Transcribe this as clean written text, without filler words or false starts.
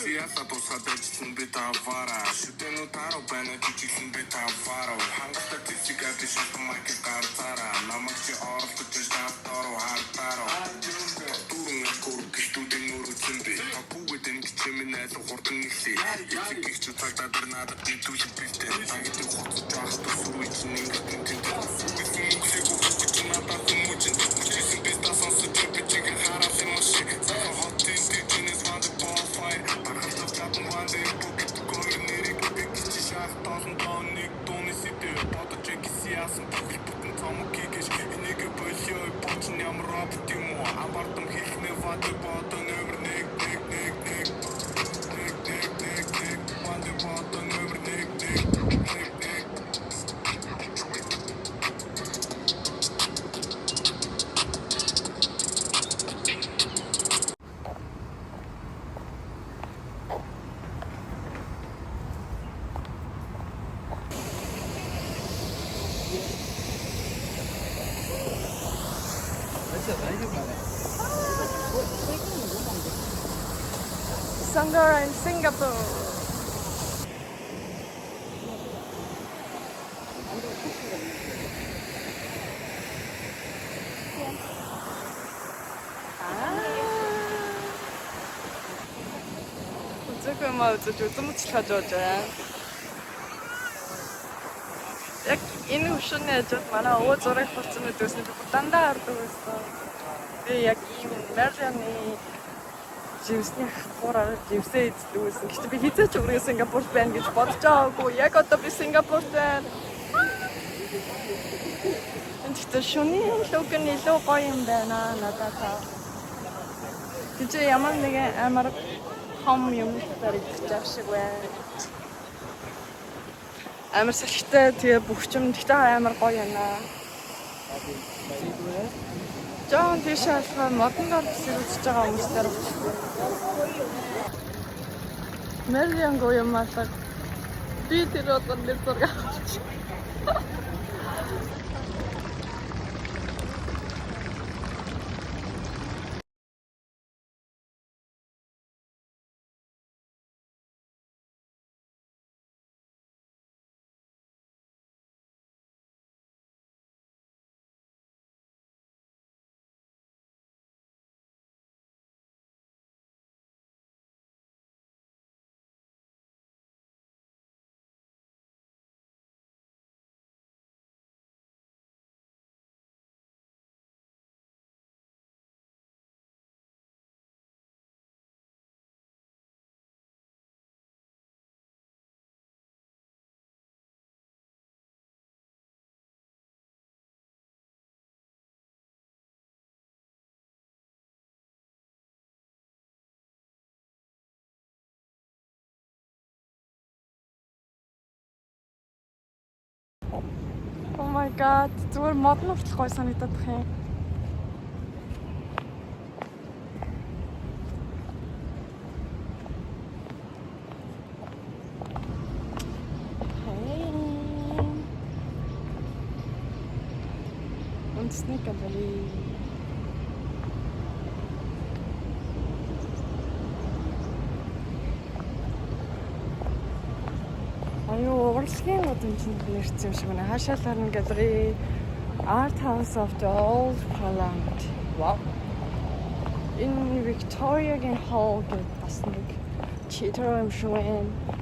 Siyasa tусгаад ажилласан би таваараа шүтэн утаараа байна жижигхэн би таваараа ханга статистика дэшээ маркет гарцаараа намайг чи оролдож тавтараа хартаараа дөрөв гурав гişтүүдийн өрөцөн би бүгдэн чимнээ хурдан ихлээ эцэг их ч цагтаа дөр надад дүүшиг бэлтээ тагт хуцаж байх төсвөр чинь ингээд тэнцэн Sangara in Singapore. 지금 좀 찾아줘. Яг энэ хөшөөний ажил манай өвөө зураг болсон үдээс би дандаа хардаг байсан. Би яг ийм Маржаны живсний хатгуураар живсээ эздэг байсан. Гэхдээ би хизээч өөрөө Сингапурт байна гэж бодож байгаагүй. Яг одоо би Сингапурт байна. Энд шөнийн луг нь илүү гоё юм байна надад. Гэж ямар нэгэн амар хам юм таригдчих шиг байна. Амар салхитай тэгээ бүгчм тэгтээ амар гоё байна. Жон тийш алхаа модон дор үзэж байгаа хүмүүстээр Мэрийн гоё юм аа. Би тэр одоо нэр зураг авчих. Oh my god, зүгээр модон хүртэл гоё санагдаад бах юм. Үндэсний галерей. Урлагийн удамжинд нэрсэн юм шиг байна. Хаашаа харна галерей Art House of the Old Parliament. Wow. Энэ Victoriaгийн Hall гэдэг бас нэг читрэ юм шиг байна.